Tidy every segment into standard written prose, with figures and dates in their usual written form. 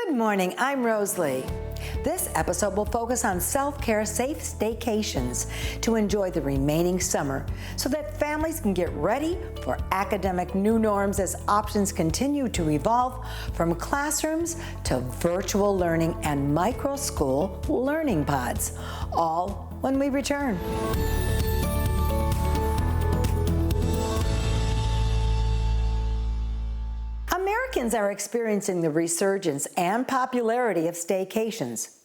Good morning, I'm Rose Lee. This episode will focus on self-care safe staycations to enjoy the remaining summer so that families can get ready for academic new norms as options continue to evolve from classrooms to virtual learning and micro school learning pods, all when we return. Americans are experiencing the resurgence and popularity of staycations.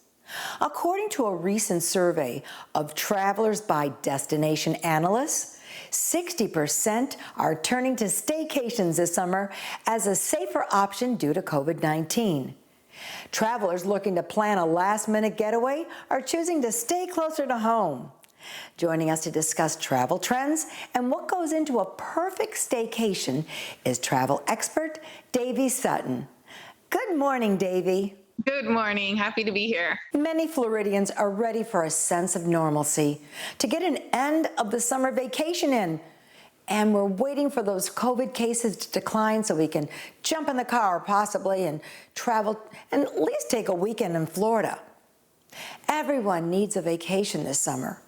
According to a recent survey of travelers by destination analysts, 60% are turning to staycations this summer as a safer option due to COVID-19. Travelers looking to plan a last-minute getaway are choosing to stay closer to home. Joining us to discuss travel trends and what goes into a perfect staycation is travel expert Davy Sutton. Good morning, Davy. Good morning. Happy to be here. Many Floridians are ready for a sense of normalcy, to get an end of the summer vacation in. And we're waiting for those COVID cases to decline so we can jump in the car possibly and travel and at least take a weekend in Florida. Everyone needs a vacation this summer.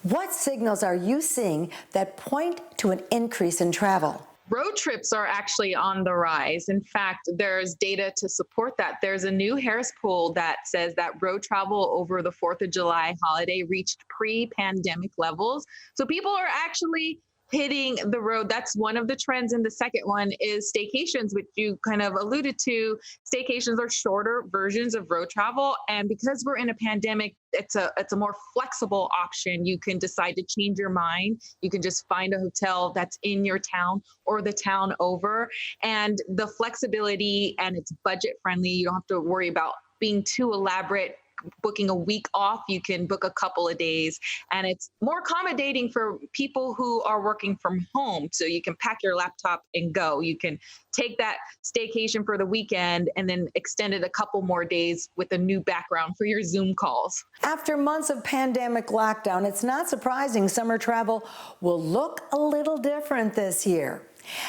What signals are you seeing that point to an increase in travel? Road trips are actually on the rise. In fact, there's data to support that. There's a new Harris poll that says that road travel over the 4th of July holiday reached pre-pandemic levels. So people are actually hitting the road. That's one of the trends. And the second one is staycations, which you kind of alluded to. Staycations are shorter versions of road travel. And because we're in a pandemic, it's a more flexible option. You can decide to change your mind. You can just find a hotel that's in your town or the town over. And the flexibility, and it's budget friendly. You don't have to worry about being too elaborate. Booking a week off, you can book a couple of days, and it's more accommodating for people who are working from home. So you can pack your laptop and go. You can take that staycation for the weekend and then extend it a couple more days with a new background for your Zoom calls. After months of pandemic lockdown, it's not surprising summer travel will look a little different this year.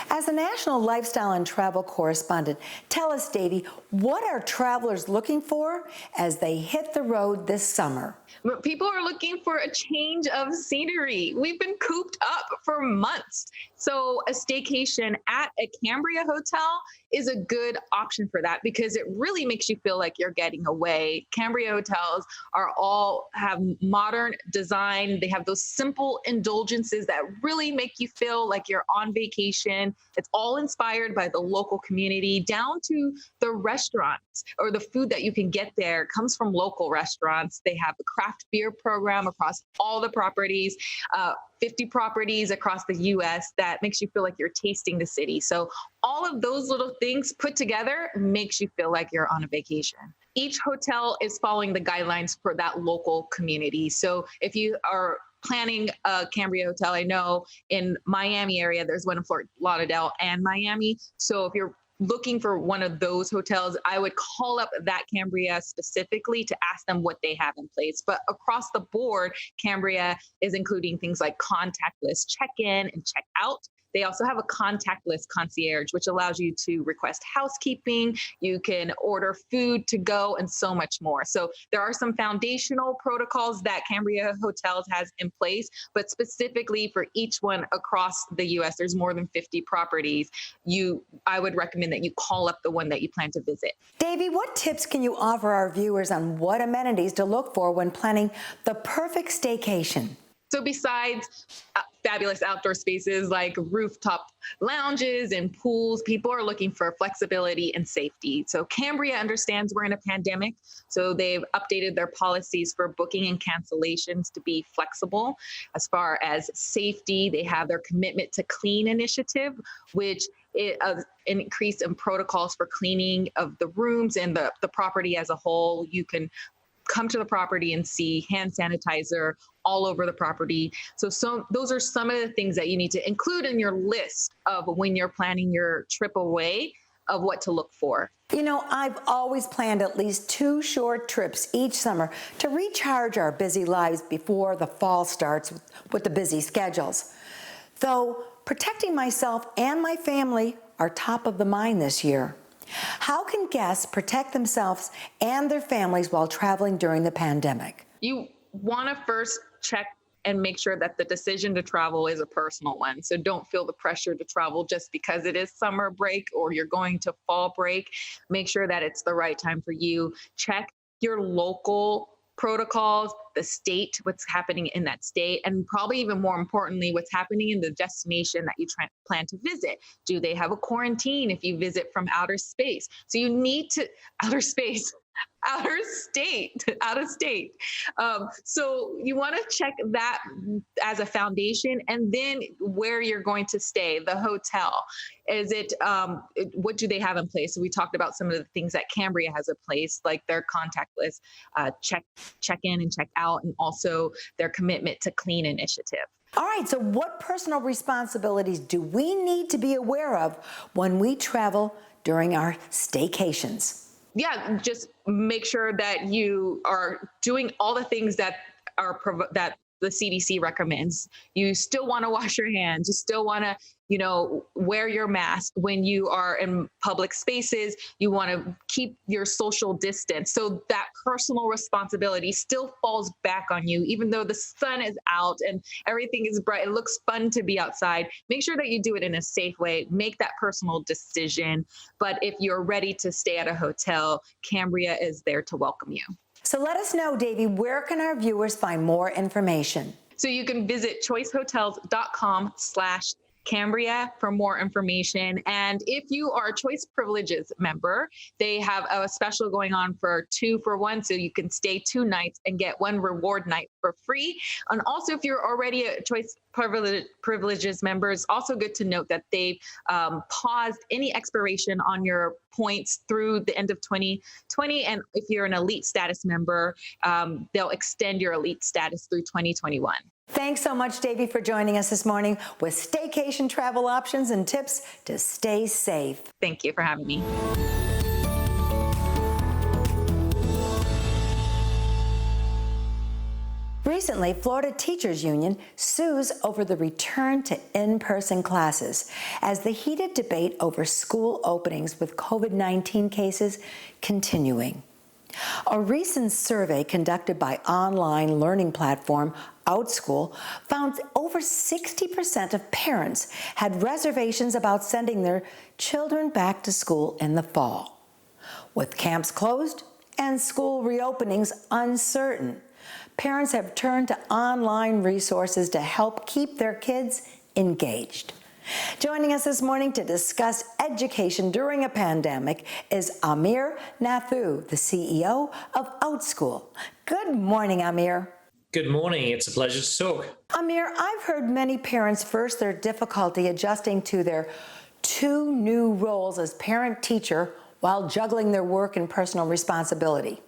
As a national lifestyle and travel correspondent, tell us, Davy, what are travelers looking for as they hit the road this summer? People are looking for a change of scenery. We've been cooped up for months. So a staycation at a Cambria hotel is a good option for that because it really makes you feel like you're getting away. Cambria hotels have modern design. They have those simple indulgences that really make you feel like you're on vacation. It's all inspired by the local community, down to the restaurants or the food that you can get there comes from local restaurants. They have a craft beer program across all the properties, 50 properties across the US that makes you feel like you're tasting the city. So all of those little things put together makes you feel like you're on a vacation. Each hotel is following the guidelines for that local community. So if you are planning a Cambria hotel, I know in Miami area, there's one in Fort Lauderdale and Miami. So if you're looking for one of those hotels, I would call up that Cambria specifically to ask them what they have in place. But across the board, Cambria is including things like contactless check-in and check-out. They also have a contactless concierge, which allows you to request housekeeping. You can order food to go and so much more. So there are some foundational protocols that Cambria Hotels has in place, but specifically for each one across the US, there's more than 50 properties. I would recommend that you call up the one that you plan to visit. Davy, what tips can you offer our viewers on what amenities to look for when planning the perfect staycation? So besides fabulous outdoor spaces like rooftop lounges and pools, people are looking for flexibility and safety. So Cambria understands we're in a pandemic, so they've updated their policies for booking and cancellations to be flexible. As far as safety, they have their Commitment to Clean initiative, which is an increase in protocols for cleaning of the rooms and the property as a whole. You can come to the property and see hand sanitizer all over the property. So those are some of the things that you need to include in your list of when you're planning your trip away of what to look for. You know, I've always planned at least 2 short trips each summer to recharge our busy lives before the fall starts with the busy schedules. Though protecting myself and my family are top of the mind this year. How can guests protect themselves and their families while traveling during the pandemic? You want to first check and make sure that the decision to travel is a personal one. So don't feel the pressure to travel just because it is summer break or you're going to fall break. Make sure that it's the right time for you. Check your local protocols, the state, what's happening in that state, and probably even more importantly, what's happening in the destination that you plan to visit. Do they have a quarantine if you visit from outer space? So you need to, outer space, out of state. So you want to check that as a foundation, and then where you're going to stay, the hotel. Is it, what do they have in place? So we talked about some of the things that Cambria has in place, like their contactless check in and check out, and also their commitment to clean initiative. All right, so what personal responsibilities do we need to be aware of when we travel during our staycations? Yeah, just make sure that you are doing all the things that that the CDC recommends. You still want to wash your hands. You still want to, wear your mask when you are in public spaces. You want to keep your social distance. So that personal responsibility still falls back on you, even though the sun is out and everything is bright. It looks fun to be outside. Make sure that you do it in a safe way. Make that personal decision. But if you're ready to stay at a hotel, Cambria is there to welcome you. So let us know, Davy, where can our viewers find more information? So you can visit choicehotels.com/Cambria for more information. And if you are a Choice Privileges member, they have a special going on for 2 for 1. So you can stay 2 nights and get 1 reward night for free. And also, if you're already a Choice Privileges member, it's also good to note that they've paused any expiration on your points through the end of 2020. And if you're an Elite status member, they'll extend your Elite status through 2021. Thanks so much, Davy, for joining us this morning with staycation travel options and tips to stay safe. Thank you for having me. Recently, Florida Teachers Union sues over the return to in-person classes as the heated debate over school openings with COVID-19 cases continuing. A recent survey conducted by online learning platform OutSchool found over 60% of parents had reservations about sending their children back to school in the fall. With camps closed and school reopenings uncertain, parents have turned to online resources to help keep their kids engaged. Joining us this morning to discuss education during a pandemic is Amir Nathu, the CEO of OutSchool. Good morning, Amir. Good morning. It's a pleasure to talk. Amir, I've heard many parents voice their difficulty adjusting to their 2 new roles as parent-teacher while juggling their work and personal responsibility.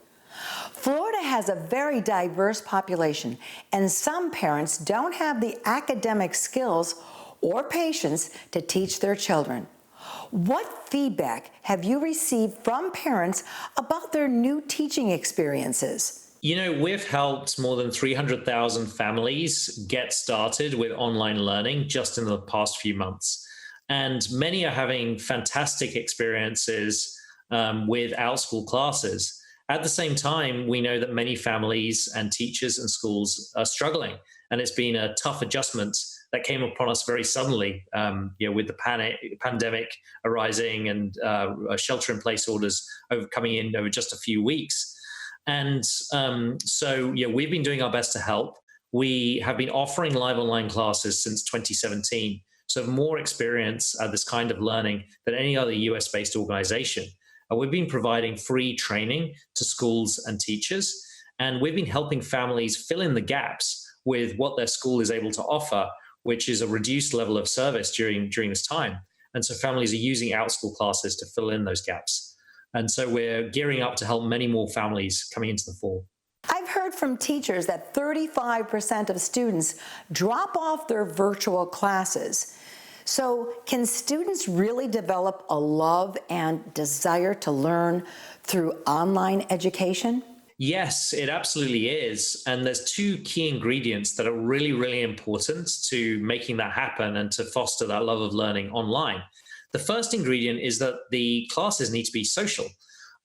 Florida has a very diverse population, and some parents don't have the academic skills or patience to teach their children. What feedback have you received from parents about their new teaching experiences? We've helped more than 300,000 families get started with online learning just in the past few months. And many are having fantastic experiences with OutSchool classes. At the same time, we know that many families and teachers and schools are struggling, and it's been a tough adjustment that came upon us very suddenly, with the pandemic arising and shelter-in-place orders coming in over just a few weeks. And we've been doing our best to help. We have been offering live online classes since 2017, so more experience at this kind of learning than any other US-based organization. We've been providing free training to schools and teachers, and we've been helping families fill in the gaps with what their school is able to offer, which is a reduced level of service during this time. And so families are using OutSchool classes to fill in those gaps. And so we're gearing up to help many more families coming into the fall. I've heard from teachers that 35% of students drop off their virtual classes. So can students really develop a love and desire to learn through online education? Yes, it absolutely is. And there's 2 key ingredients that are really, really important to making that happen and to foster that love of learning online. The first ingredient is that the classes need to be social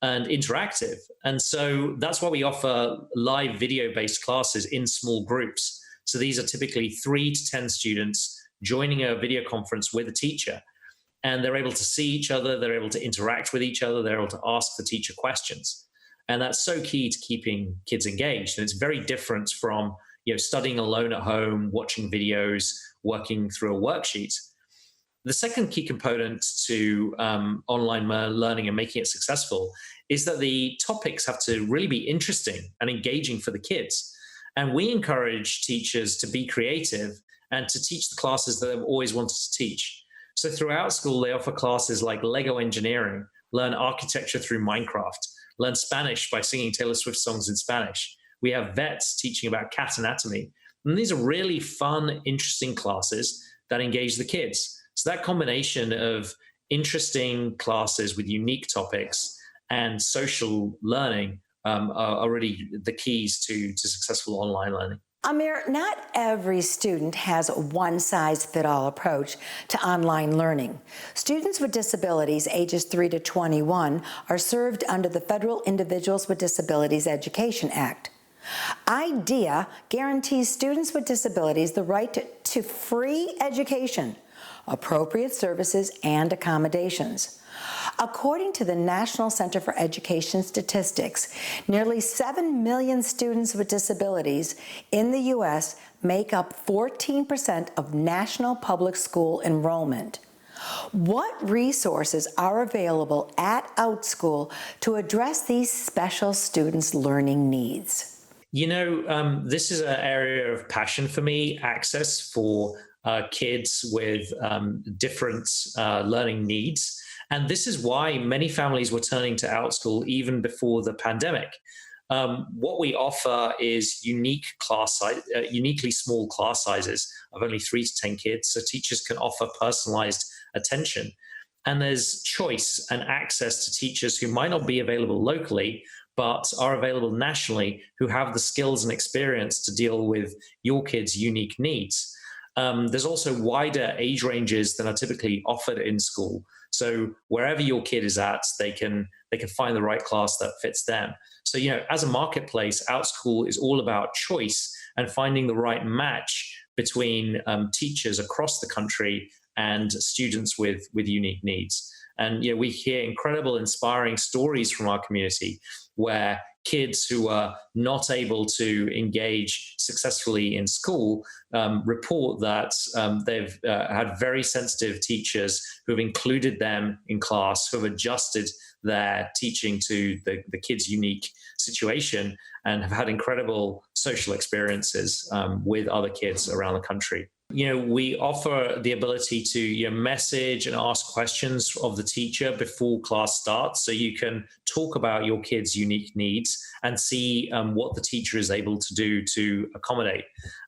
and interactive. And so that's why we offer live video-based classes in small groups. So these are typically 3 to 10 students joining a video conference with a teacher. And they're able to see each other, they're able to interact with each other, they're able to ask the teacher questions. And that's so key to keeping kids engaged. And it's very different from studying alone at home, watching videos, working through a worksheet. The second key component to online learning and making it successful is that the topics have to really be interesting and engaging for the kids. And we encourage teachers to be creative and to teach the classes that they've always wanted to teach. So throughout school, they offer classes like Lego engineering, learn architecture through Minecraft, learn Spanish by singing Taylor Swift songs in Spanish. We have vets teaching about cat anatomy. And these are really fun, interesting classes that engage the kids. So that combination of interesting classes with unique topics and social learning are really the keys to successful online learning. Amir, not every student has a one-size-fits-all approach to online learning. Students with disabilities ages 3 to 21 are served under the Federal Individuals with Disabilities Education Act. IDEA guarantees students with disabilities the right to free education, appropriate services, and accommodations. According to the National Center for Education Statistics, nearly 7 million students with disabilities in the U.S. make up 14% of national public school enrollment. What resources are available at OutSchool to address these special students' learning needs? This is an area of passion for me, access for kids with different learning needs. And this is why many families were turning to OutSchool even before the pandemic. What we offer is uniquely small class sizes of only 3 to 10 kids, so teachers can offer personalized attention. And there's choice and access to teachers who might not be available locally, but are available nationally, who have the skills and experience to deal with your kids' unique needs. There's also wider age ranges than are typically offered in school. So wherever your kid is at, they can find the right class that fits them. So, as a marketplace, OutSchool is all about choice and finding the right match between teachers across the country and students with unique needs. And we hear incredible, inspiring stories from our community where kids who are not able to engage successfully in school report that they've had very sensitive teachers who have included them in class, who have adjusted their teaching to the kids' unique situation, and have had incredible social experiences with other kids around the country. We offer the ability to message and ask questions of the teacher before class starts, so you can talk about your kids' unique needs and see what the teacher is able to do to accommodate,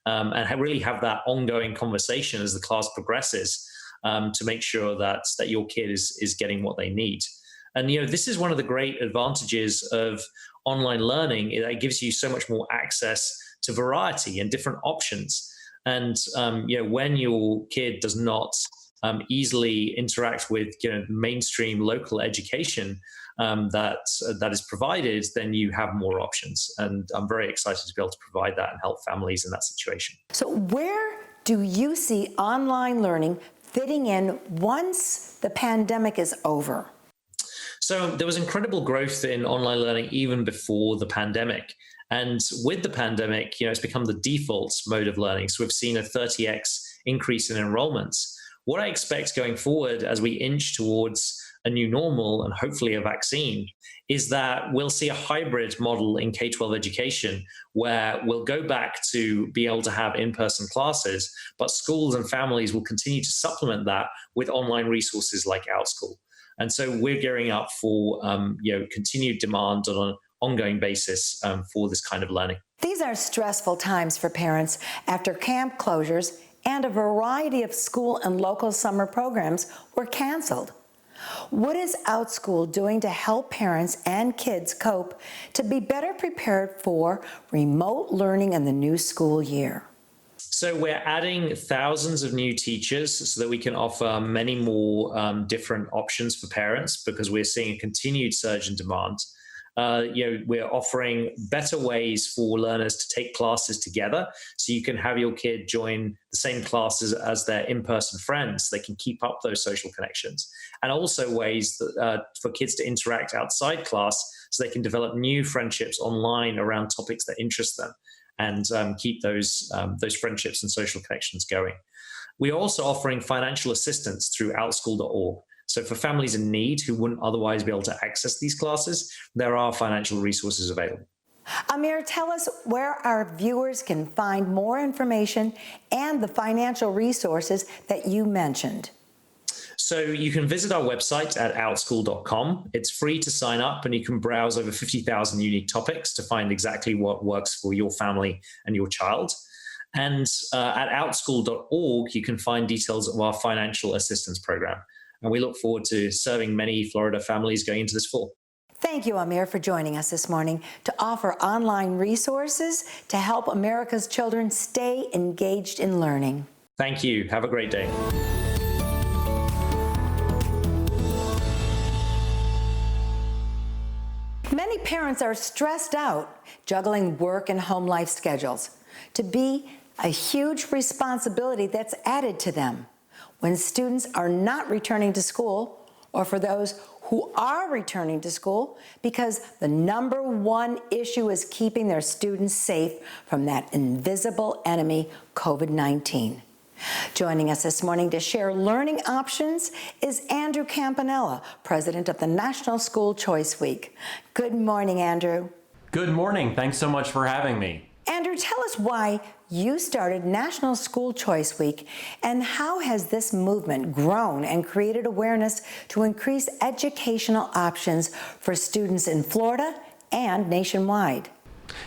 and really have that ongoing conversation as the class progresses to make sure that your kid is getting what they need. And this is one of the great advantages of online learning. It gives you so much more access to variety and different options. And when your kid does not easily interact with mainstream local education that is provided, then you have more options. And I'm very excited to be able to provide that and help families in that situation. So where do you see online learning fitting in once the pandemic is over? So there was incredible growth in online learning even before the pandemic. And with the pandemic, it's become the default mode of learning. So we've seen a 30x increase in enrollments. What I expect going forward as we inch towards a new normal and hopefully a vaccine is that we'll see a hybrid model in K-12 education where we'll go back to be able to have in-person classes, but schools and families will continue to supplement that with online resources like OutSchool. And so we're gearing up for continued demand on an ongoing basis for this kind of learning. These are stressful times for parents after camp closures and a variety of school and local summer programs were canceled. What is OutSchool doing to help parents and kids cope to be better prepared for remote learning in the new school year? So we're adding thousands of new teachers so that we can offer many more different options for parents because we're seeing a continued surge in demand. We're offering better ways for learners to take classes together, so you can have your kid join the same classes as their in-person friends. They can keep up those social connections, and also ways that, for kids to interact outside class, so they can develop new friendships online around topics that interest them, and keep those friendships and social connections going. We are also offering financial assistance through outschool.org. So for families in need who wouldn't otherwise be able to access these classes, there are financial resources available. Amir, tell us where our viewers can find more information and the financial resources that you mentioned. So you can visit our website at outschool.com. It's free to sign up, and you can browse over 50,000 unique topics to find exactly what works for your family and your child. And at outschool.org, you can find details of our financial assistance program. And we look forward to serving many Florida families going into this fall. Thank you, Amir, for joining us this morning to offer online resources to help America's children stay engaged in learning. Thank you. Have a great day. Many parents are stressed out juggling work and home life schedules to be a huge responsibility that's added to them when students are not returning to school, or for those who are returning to school, because the number one issue is keeping their students safe from that invisible enemy, COVID-19. Joining us this morning to share learning options is Andrew Campanella, president of the National School Choice Week. Good morning, Andrew. Good morning. Thanks so much for having me. Andrew, tell us why you started National School Choice Week, and how has this movement grown and created awareness to increase educational options for students in Florida and nationwide?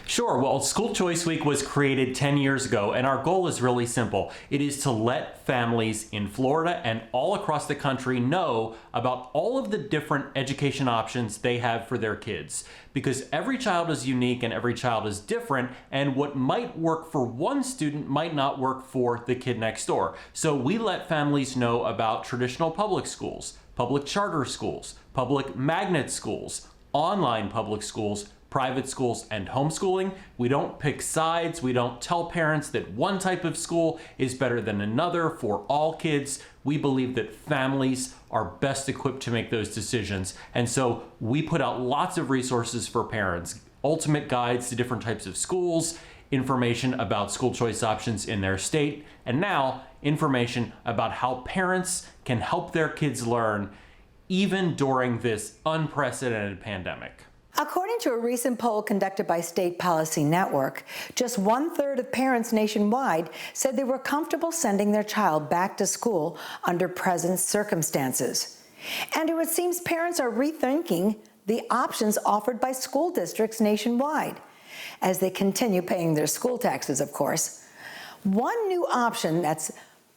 Sure. Well, School Choice Week was created 10 years ago, and our goal is really simple. It is to let families in Florida and all across the country know about all of the different education options they have for their kids. Because every child is unique and every child is different, and what might work for one student might not work for the kid next door. So we let families know about traditional public schools, public charter schools, public magnet schools, online public schools, private schools, and homeschooling. We don't pick sides. We don't tell parents that one type of school is better than another for all kids. We believe that families are best equipped to make those decisions. And so we put out lots of resources for parents, ultimate guides to different types of schools, information about school choice options in their state, and now information about how parents can help their kids learn even during this unprecedented pandemic. According to a recent poll conducted by State Policy Network, just 1/3 of parents nationwide said they were comfortable sending their child back to school under present circumstances. And it seems parents are rethinking the options offered by school districts nationwide, as they continue paying their school taxes, of course. One new option that's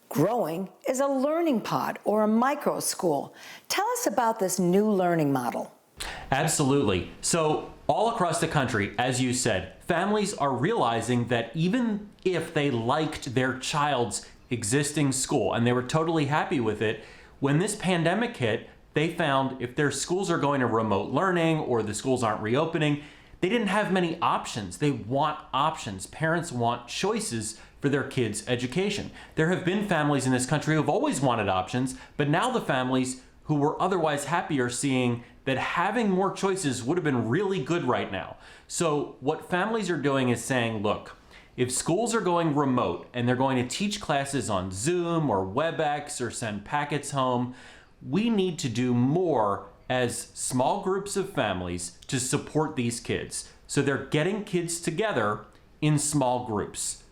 growing is a learning pod or a micro school. Tell us about this new learning model. Absolutely. So all across the country, as you said, families are realizing that even if they liked their child's existing school and they were totally happy with it, when this pandemic hit, they found if their schools are going to remote learning or the schools aren't reopening, they didn't have many options. They want options. Parents want choices for their kids' education. There have been families in this country who have always wanted options, but now the families who were otherwise happy are seeing that having more choices would have been really good right now. So what families are doing is saying, look, if schools are going remote and they're going to teach classes on Zoom or WebEx or send packets home, we need to do more as small groups of families to support these kids. So they're getting kids together in small groups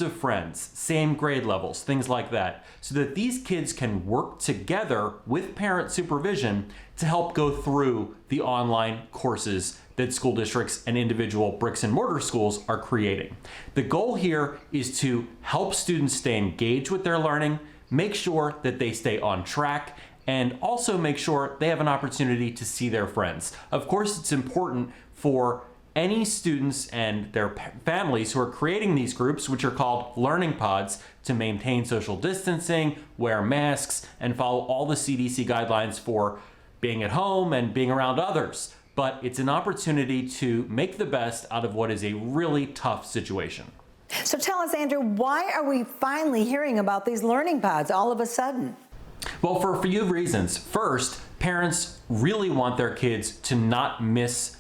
of friends, same grade levels, things like that, so that these kids can work together with parent supervision to help go through the online courses that school districts and individual bricks and mortar schools are creating. The goal here is to help students stay engaged with their learning, make sure that they stay on track, and also make sure they have an opportunity to see their friends. Of course, it's important for any students and their families who are creating these groups, which are called learning pods, to maintain social distancing, wear masks, and follow all the CDC guidelines for being at home and being around others. But it's an opportunity to make the best out of what is a really tough situation. So tell us, Andrew, why are we finally hearing about these learning pods all of a sudden? Well, for a few reasons. First, parents really want their kids to not miss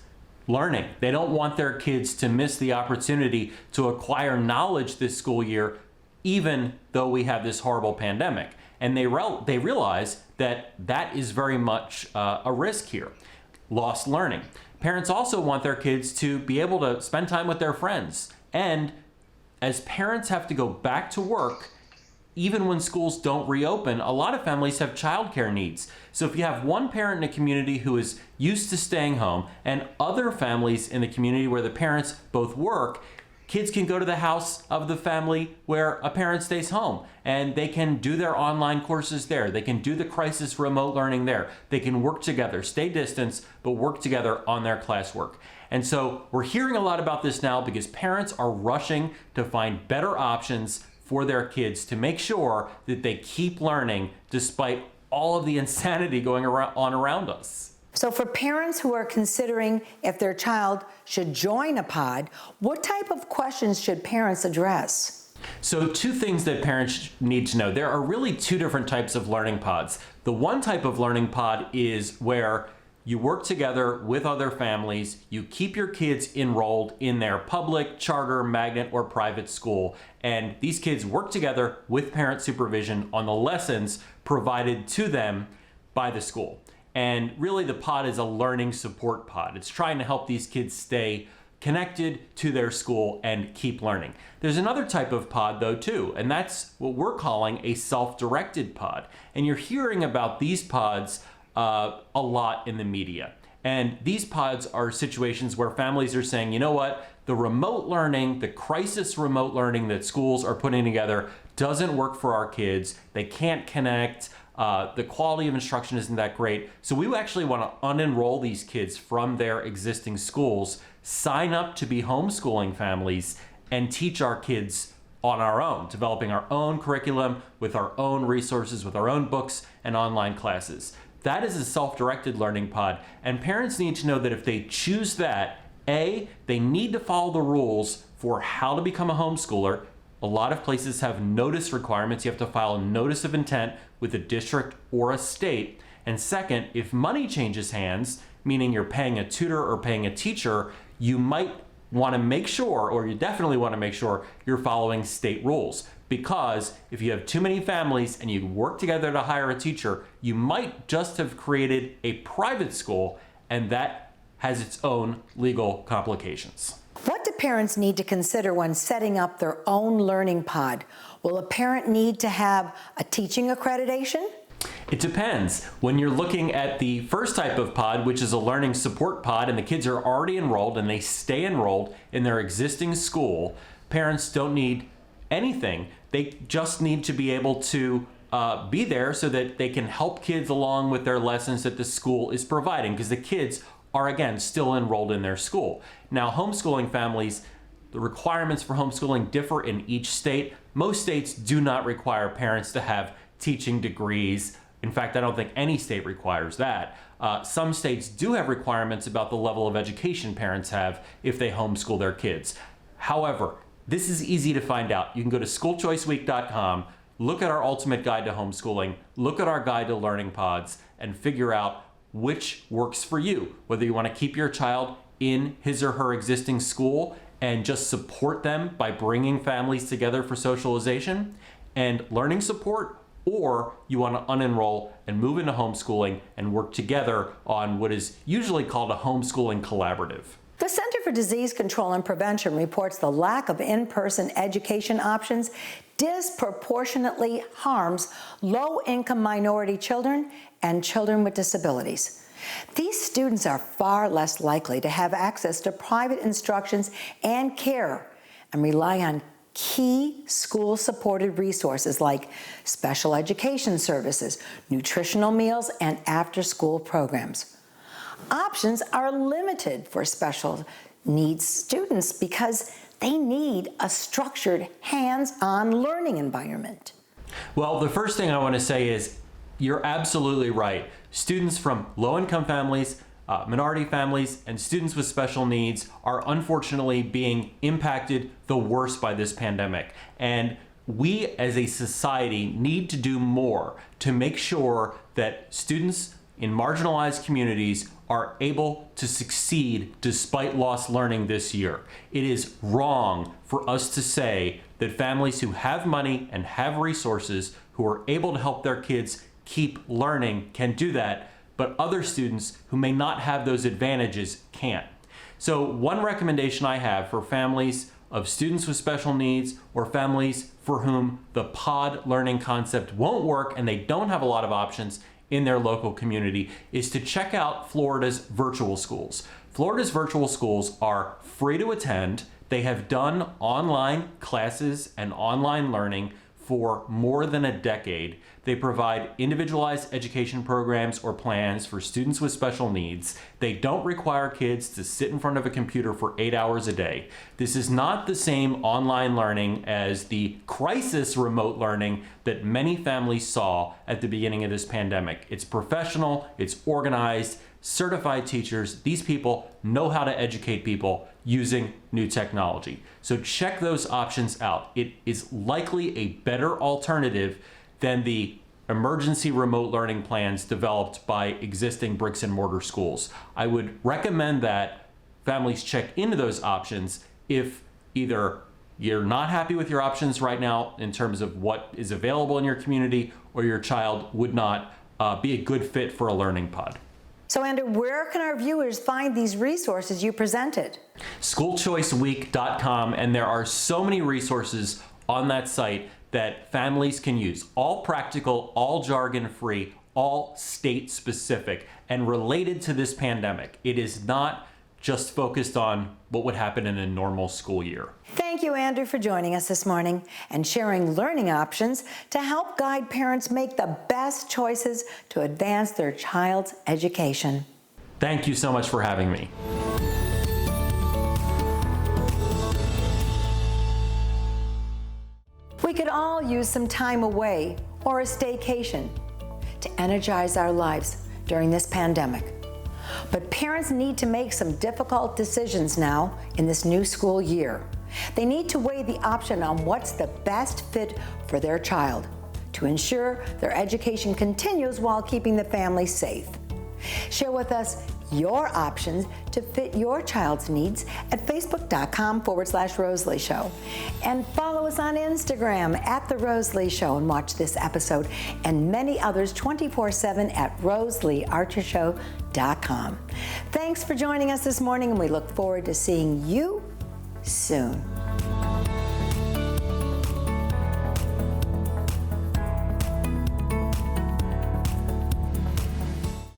learning. They don't want their kids to miss the opportunity to acquire knowledge this school year, even though we have this horrible pandemic. And they realize that that is very much a risk here, lost learning. Parents also want their kids to be able to spend time with their friends. And as parents have to go back to work, even when schools don't reopen, a lot of families have childcare needs. So if you have one parent in a community who is used to staying home and other families in the community where the parents both work, kids can go to the house of the family where a parent stays home, and they can do their online courses there. They can do the crisis remote learning there. They can work together, stay distance, but work together on their classwork. And so we're hearing a lot about this now because parents are rushing to find better options for their kids to make sure that they keep learning despite all of the insanity going on around us. So for parents who are considering if their child should join a pod, what type of questions should parents address? So two things that parents need to know. There are really two different types of learning pods. The one type of learning pod is where you work together with other families, you keep your kids enrolled in their public, charter, magnet, or private school, and these kids work together with parent supervision on the lessons provided to them by the school. And really the pod is a learning support pod. It's trying to help these kids stay connected to their school and keep learning. There's another type of pod though too, and that's what we're calling a self-directed pod. And you're hearing about these pods a lot in the media. And these pods are situations where families are saying, you know what, the remote learning, the crisis remote learning that schools are putting together doesn't work for our kids. They can't connect. The quality of instruction isn't that great. So we actually want to unenroll these kids from their existing schools, sign up to be homeschooling families, and teach our kids on our own, developing our own curriculum with our own resources, with our own books and online classes. That is a self-directed learning pod, and parents need to know that if they choose that, A, they need to follow the rules for how to become a homeschooler. A lot of places have notice requirements. You have to file a notice of intent with a district or a state. And second, if money changes hands, meaning you're paying a tutor or paying a teacher, you might want to make sure, or you definitely want to make sure, you're following state rules. Because if you have too many families and you work together to hire a teacher, you might just have created a private school, and that has its own legal complications. What do parents need to consider when setting up their own learning pod? Will a parent need to have a teaching accreditation? It depends. When you're looking at the first type of pod, which is a learning support pod, and the kids are already enrolled and they stay enrolled in their existing school, parents don't need anything. They just need to be able to be there so that they can help kids along with their lessons that the school is providing, because the kids are, again, still enrolled in their school. Now, homeschooling families, the requirements for homeschooling differ in each state. Most states do not require parents to have teaching degrees. In fact, I don't think any state requires that. Some states do have requirements about the level of education parents have if they homeschool their kids. However, this is easy to find out. You can go to schoolchoiceweek.com, look at our ultimate guide to homeschooling, look at our guide to learning pods, and figure out which works for you. Whether you want to keep your child in his or her existing school and just support them by bringing families together for socialization and learning support, or you want to unenroll and move into homeschooling and work together on what is usually called a homeschooling collaborative. The Center for Disease Control and Prevention reports the lack of in-person education options disproportionately harms low-income minority children and children with disabilities. These students are far less likely to have access to private instructions and care and rely on key school-supported resources like special education services, nutritional meals, and after-school programs. Options are limited for special needs students because they need a structured, hands-on learning environment? Well, the first thing I want to say is you're absolutely right. Students from low-income families, minority families, and students with special needs are unfortunately being impacted the worst by this pandemic. And we as a society need to do more to make sure that students in marginalized communities are able to succeed despite lost learning this year. It is wrong for us to say that families who have money and have resources, who are able to help their kids keep learning, can do that, but other students who may not have those advantages can't. So one recommendation I have for families of students with special needs or families for whom the pod learning concept won't work and they don't have a lot of options in their local community is to check out Florida's virtual schools. Florida's virtual schools are free to attend. They have done online classes and online learning for more than a decade. They provide individualized education programs or plans for students with special needs. They don't require kids to sit in front of a computer for 8 hours a day. This is not the same online learning as the crisis remote learning that many families saw at the beginning of this pandemic. It's professional, it's organized, certified teachers. These people know how to educate people using new technology. So check those options out. It is likely a better alternative than the emergency remote learning plans developed by existing bricks and mortar schools. I would recommend that families check into those options if either you're not happy with your options right now in terms of what is available in your community, or your child would not be a good fit for a learning pod. So Andrew, where can our viewers find these resources you presented? Schoolchoiceweek.com, and there are so many resources on that site that families can use. All practical, all jargon-free, all state-specific, and related to this pandemic. It is not just focused on what would happen in a normal school year. Thank you, Andrew, for joining us this morning and sharing learning options to help guide parents make the best choices to advance their child's education. Thank you so much for having me. We could all use some time away or a staycation to energize our lives during this pandemic. But parents need to make some difficult decisions now in this new school year. They need to weigh the option on what's the best fit for their child to ensure their education continues while keeping the family safe. Share with us your options to fit your child's needs at facebook.com/Rose-Lee Show. And follow us on Instagram at The Rose-Lee Show and watch this episode and many others 24/7 at RoseleeArcherShow.com. Thanks for joining us this morning, and we look forward to seeing you soon.